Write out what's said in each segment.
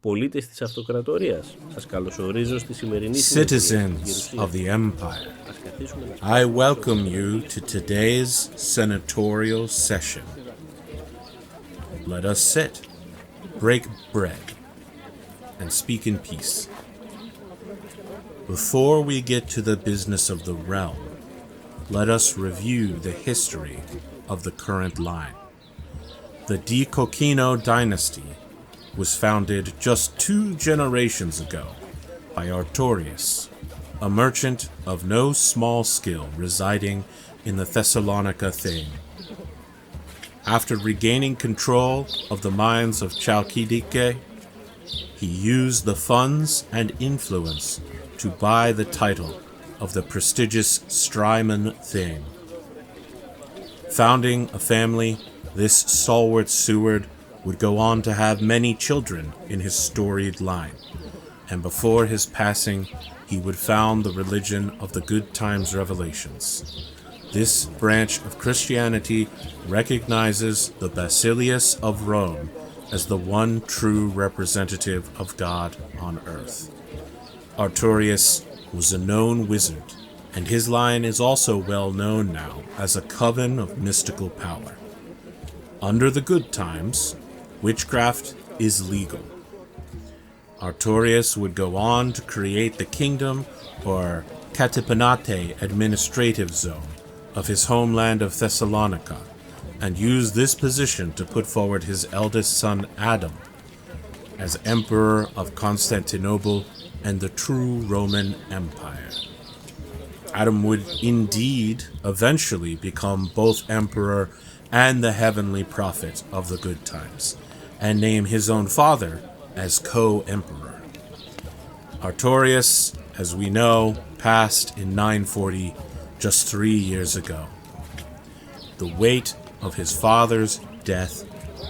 πολίτες της αυτοκρατορίας, σας καλωσορίζω στη σημερινή Citizens of the Empire, I welcome you to today's senatorial session. Let us sit, break bread, and speak in peace. Before we get to the business of the realm, let us review the history of the current line. The Kokkino dynasty was founded just 2 generations ago by Artorius, a merchant of no small skill residing in the Thessalonica Theme. After regaining control of the mines of Chalkidike, he used the funds and influence to buy the title of the prestigious Strymon Theme. Founding a family, this stalwart steward would go on to have many children in his storied line, and before his passing, he would found the religion of the Good Times Revelations. This branch of Christianity recognizes the Basilius of Rome as the one true representative of God on earth. Artorius was a known wizard, and his line is also well known now as a coven of mystical power. Under the Good Times, witchcraft is legal. Artorius would go on to create the kingdom or Katipanate administrative zone of his homeland of Thessalonica, and use this position to put forward his eldest son Adam as Emperor of Constantinople and the true Roman Empire. Adam would indeed eventually become both emperor and the heavenly prophet of the Good Times, and name his own father as co-emperor. Artorius, as we know, passed in 940, just 3 years ago. The weight of his father's death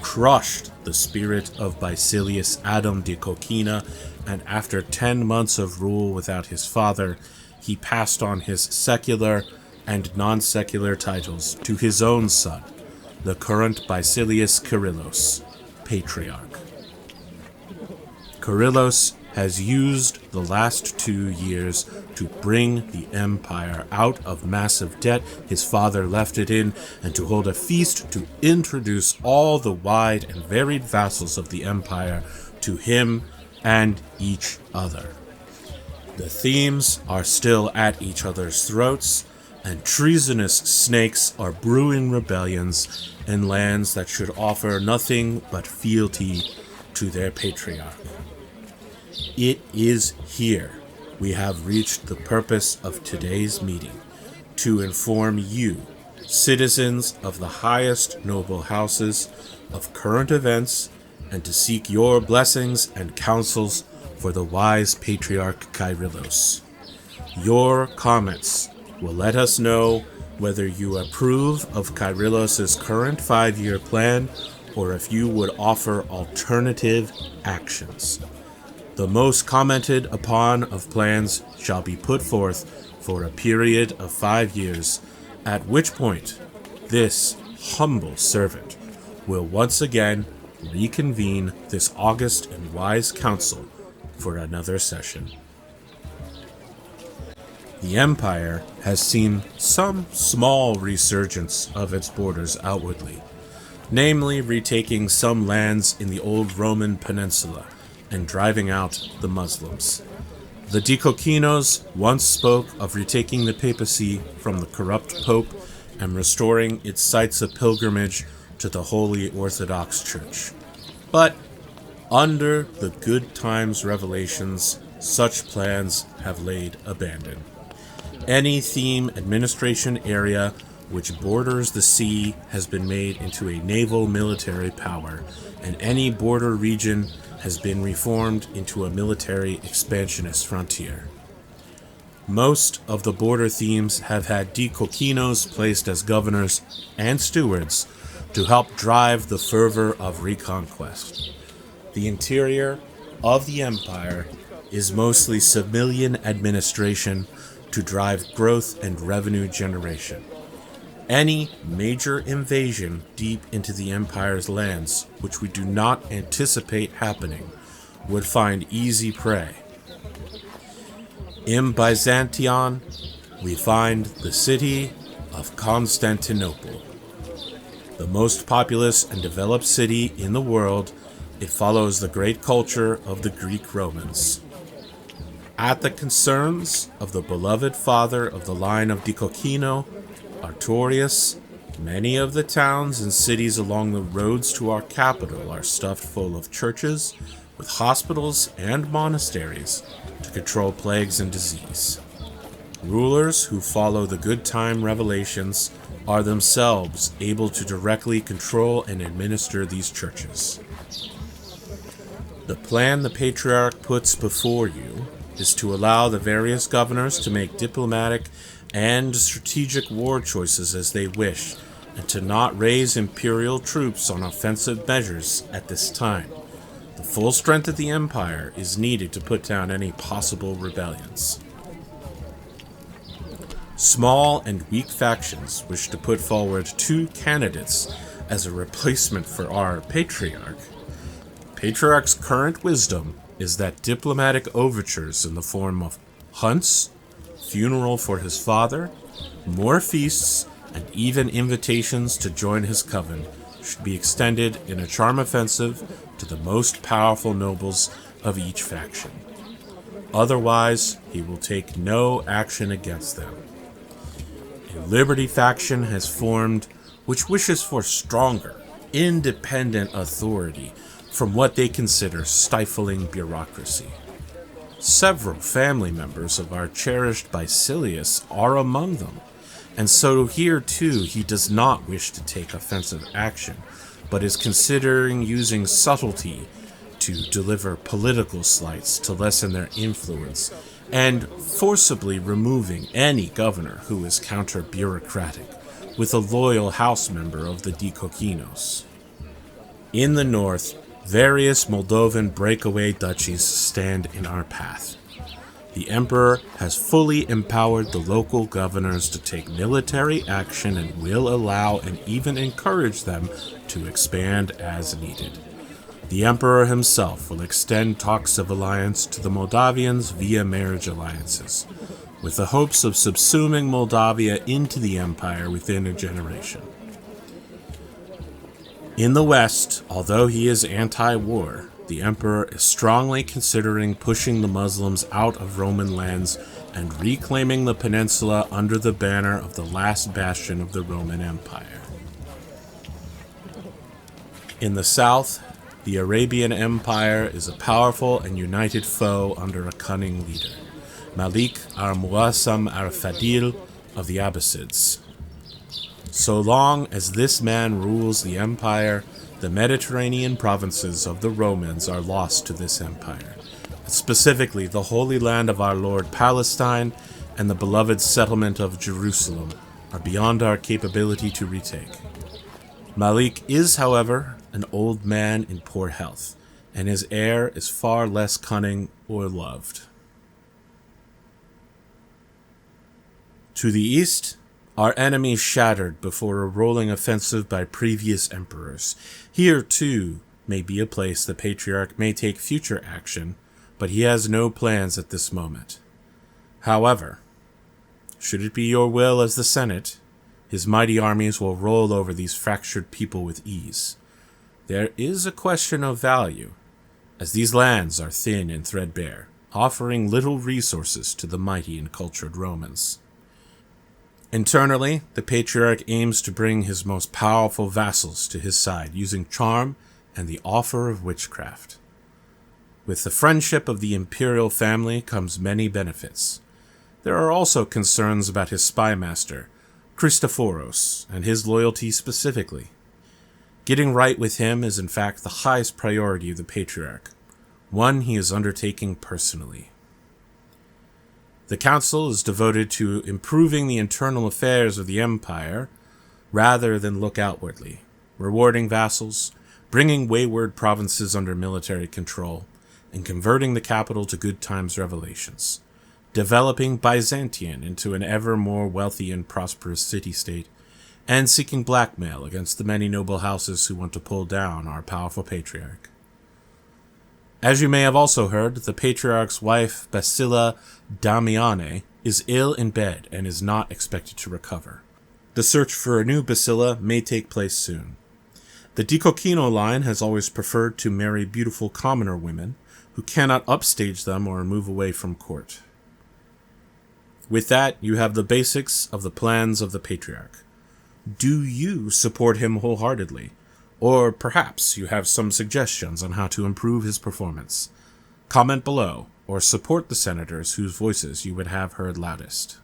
crushed the spirit of Basilius Adam de Kokkino, and after 10 months of rule without his father, he passed on his secular and non-secular titles to his own son, the current Basilius Kyrillos, Patriarch. Kyrillos has used the last 2 years to bring the empire out of massive debt his father left it in, and to hold a feast to introduce all the wide and varied vassals of the empire to him and each other. The themes are still at each other's throats, and treasonous snakes are brewing rebellions in lands that should offer nothing but fealty to their patriarch. It is here we have reached the purpose of today's meeting, to inform you, citizens of the highest noble houses, of current events, and to seek your blessings and counsels for the wise Patriarch Kyrillos. Your comments will let us know whether you approve of Kyrillos' current 5-year plan, or if you would offer alternative actions. The most commented upon of plans shall be put forth for a period of 5 years, at which point this humble servant will once again reconvene this august and wise council for another session. The Empire has seen some small resurgence of its borders outwardly, namely retaking some lands in the old Roman peninsula and driving out the Muslims. The Kokkinos once spoke of retaking the papacy from the corrupt pope and restoring its sites of pilgrimage to the Holy Orthodox Church. But under the Good Times Revelations, such plans have laid abandon. Any theme administration area which borders the sea has been made into a naval military power, and any border region has been reformed into a military expansionist frontier. Most of the border themes have had Kokkinos placed as governors and stewards to help drive the fervor of reconquest. The interior of the empire is mostly civilian administration to drive growth and revenue generation. Any major invasion deep into the Empire's lands, which we do not anticipate happening, would find easy prey. In Byzantion, we find the city of Constantinople. The most populous and developed city in the world, it follows the great culture of the Greek Romans. At the concerns of the beloved father of the line of Kokkino, Artorius, many of the towns and cities along the roads to our capital are stuffed full of churches, with hospitals and monasteries to control plagues and disease. Rulers who follow the good time revelations are themselves able to directly control and administer these churches. The plan the Patriarch puts before you is to allow the various governors to make diplomatic and strategic war choices as they wish, and to not raise imperial troops on offensive measures at this time. The full strength of the empire is needed to put down any possible rebellions. Small and weak factions wish to put forward 2 candidates as a replacement for our Patriarch. Patriarch's current wisdom is that diplomatic overtures in the form of hunts, funeral for his father, more feasts, and even invitations to join his coven should be extended in a charm offensive to the most powerful nobles of each faction. Otherwise, he will take no action against them. A Liberty faction has formed which wishes for stronger, independent authority from what they consider stifling bureaucracy. Several family members of our cherished Basilius are among them, and so here too he does not wish to take offensive action, but is considering using subtlety to deliver political slights to lessen their influence, and forcibly removing any governor who is counter-bureaucratic, with a loyal house member of the Kokkinos. In the north, various Moldovan breakaway duchies stand in our path. The Emperor has fully empowered the local governors to take military action and will allow and even encourage them to expand as needed. The Emperor himself will extend talks of alliance to the Moldavians via marriage alliances, with the hopes of subsuming Moldavia into the Empire within a generation. In the West, although he is anti-war, the Emperor is strongly considering pushing the Muslims out of Roman lands and reclaiming the peninsula under the banner of the last bastion of the Roman Empire. In the south, the Arabian Empire is a powerful and united foe under a cunning leader, Malik al-Muazzam al-Fadil of the Abbasids. So long as this man rules the empire, the Mediterranean provinces of the Romans are lost to this empire, specifically the Holy Land of our Lord Palestine and the beloved settlement of Jerusalem are beyond our capability to retake. Malik is, however, an old man in poor health, and his heir is far less cunning or loved. To the east, our enemies shattered before a rolling offensive by previous emperors. Here, too, may be a place the Patriarch may take future action, but he has no plans at this moment. However, should it be your will as the Senate, his mighty armies will roll over these fractured people with ease. There is a question of value, as these lands are thin and threadbare, offering little resources to the mighty and cultured Romans. Internally, the Patriarch aims to bring his most powerful vassals to his side using charm and the offer of witchcraft. With the friendship of the imperial family comes many benefits. There are also concerns about his spymaster, Christophoros, and his loyalty specifically. Getting right with him is in fact the highest priority of the Patriarch, one he is undertaking personally. The council is devoted to improving the internal affairs of the empire rather than look outwardly, rewarding vassals, bringing wayward provinces under military control, and converting the capital to good times revelations, developing Byzantium into an ever more wealthy and prosperous city-state, and seeking blackmail against the many noble houses who want to pull down our powerful Patriarch. As you may have also heard, the Patriarch's wife, Basila Damiane, is ill in bed and is not expected to recover. The search for a new Basila may take place soon. The Kokkino line has always preferred to marry beautiful commoner women who cannot upstage them or move away from court. With that, you have the basics of the plans of the Patriarch. Do you support him wholeheartedly? Or perhaps you have some suggestions on how to improve his performance? Comment below, or support the senators whose voices you would have heard loudest.